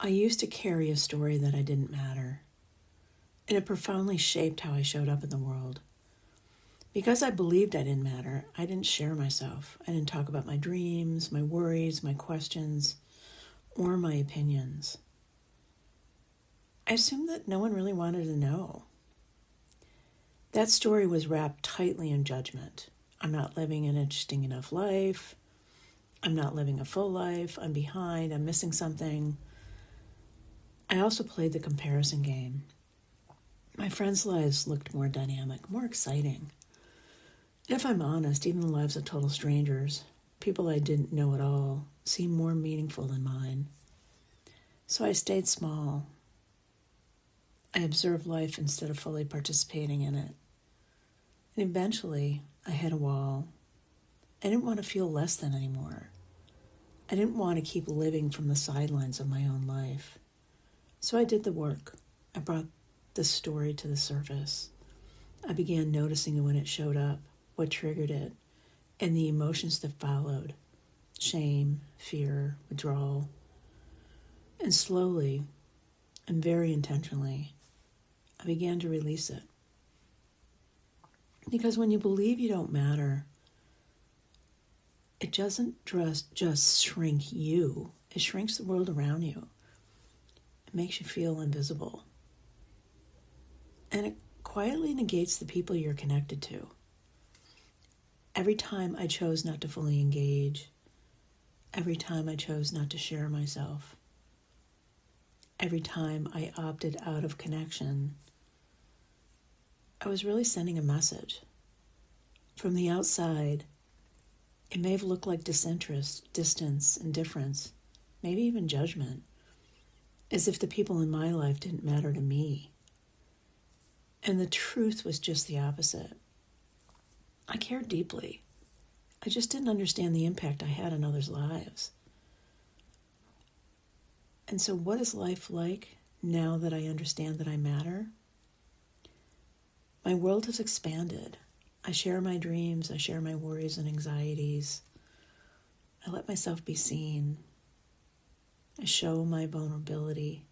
I used to carry a story that I didn't matter, and it profoundly shaped how I showed up in the world. Because I believed I didn't matter, I didn't share myself. I didn't talk about my dreams, my worries, my questions, or my opinions. I assumed that no one really wanted to know. That story was wrapped tightly in judgment. I'm not living an interesting enough life. I'm not living a full life. I'm behind. I'm missing something. I also played the comparison game. My friends' lives looked more dynamic, more exciting. If I'm honest, even the lives of total strangers, people I didn't know at all, seemed more meaningful than mine. So I stayed small. I observed life instead of fully participating in it. And eventually, I hit a wall. I didn't want to feel less than anymore. I didn't want to keep living from the sidelines of my own life. So I did the work. I brought the story to the surface. I began noticing it when it showed up, what triggered it, and the emotions that followed: shame, fear, withdrawal. And slowly, and very intentionally, I began to release it. Because when you believe you don't matter, it doesn't just shrink you, it shrinks the world around you. It makes you feel invisible. And it quietly negates the people you're connected to. Every time I chose not to fully engage, every time I chose not to share myself, every time I opted out of connection, I was really sending a message. From the outside, it may have looked like disinterest, distance, indifference, maybe even judgment, as if the people in my life didn't matter to me. And the truth was just the opposite. I cared deeply. I just didn't understand the impact I had on others' lives. And so what is life like now that I understand that I matter? My world has expanded. I share my dreams. I share my worries and anxieties. I let myself be seen. I show my vulnerability.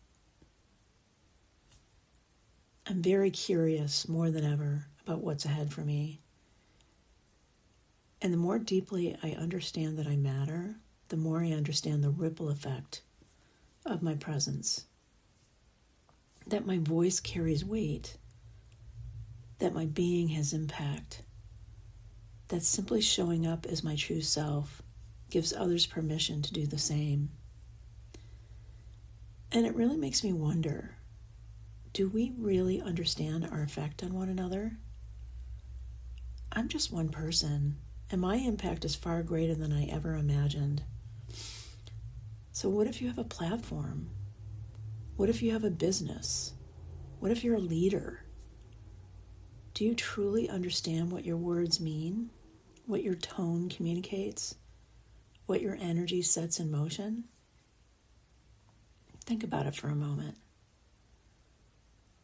I'm very curious more than ever about what's ahead for me. And the more deeply I understand that I matter, the more I understand the ripple effect of my presence. That my voice carries weight. That my being has impact. That simply showing up as my true self gives others permission to do the same. And it really makes me wonder, do we really understand our effect on one another? I'm just one person, and my impact is far greater than I ever imagined. So what if you have a platform? What if you have a business? What if you're a leader? Do you truly understand what your words mean? What your tone communicates? What your energy sets in motion? Think about it for a moment.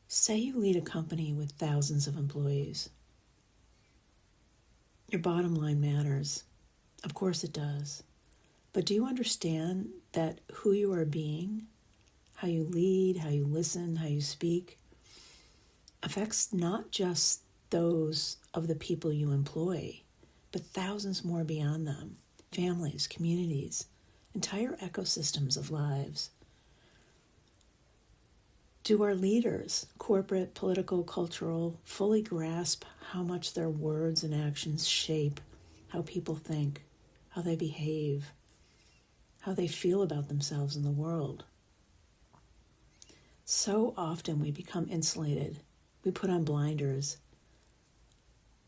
Say you lead a company with thousands of employees. Your bottom line matters. Of course it does. But do you understand that who you are being, how you lead, how you listen, how you speak, affects not just those of the people you employ, but thousands more beyond them, families, communities, entire ecosystems of lives? Do our leaders, corporate, political, cultural, fully grasp how much their words and actions shape how people think, how they behave, how they feel about themselves in the world? So often we become insulated. We put on blinders.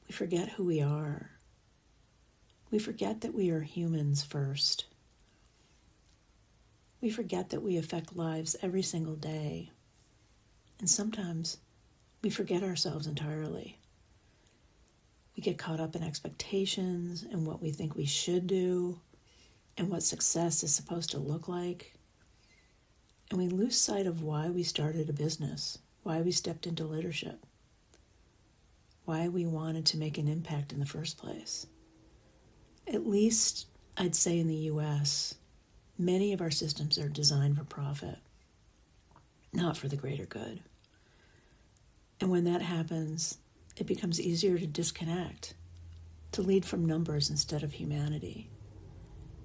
We forget who we are. We forget that we are humans first. We forget that we affect lives every single day. And sometimes we forget ourselves entirely. We get caught up in expectations and what we think we should do and what success is supposed to look like. And we lose sight of why we started a business, why we stepped into leadership, why we wanted to make an impact in the first place. At least, I'd say in the US, many of our systems are designed for profit. not for the greater good. And when that happens, it becomes easier to disconnect, to lead from numbers instead of humanity.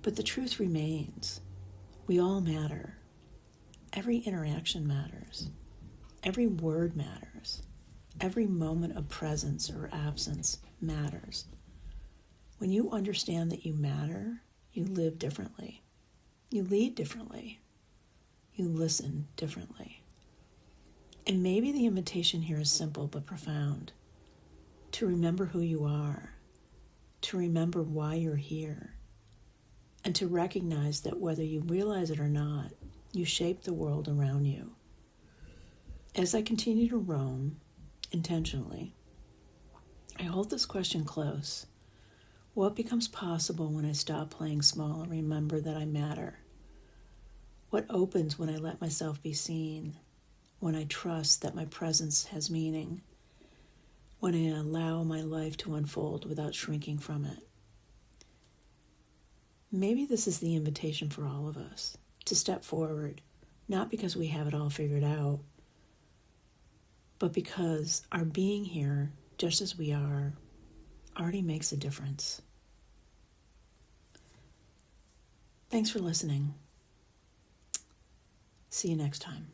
But the truth remains. We all matter. Every interaction matters. Every word matters. Every moment of presence or absence matters. When you understand that you matter, you live differently. You lead differently. You listen differently. And maybe the invitation here is simple but profound. To remember who you are. To remember why you're here. And to recognize that whether you realize it or not, you shape the world around you. As I continue to roam, intentionally, I hold this question close. What becomes possible when I stop playing small and remember that I matter? What opens when I let myself be seen? When I trust that my presence has meaning? When I allow my life to unfold without shrinking from it? Maybe this is the invitation for all of us, to step forward, not because we have it all figured out, but because our being here, just as we are, already makes a difference. Thanks for listening. See you next time.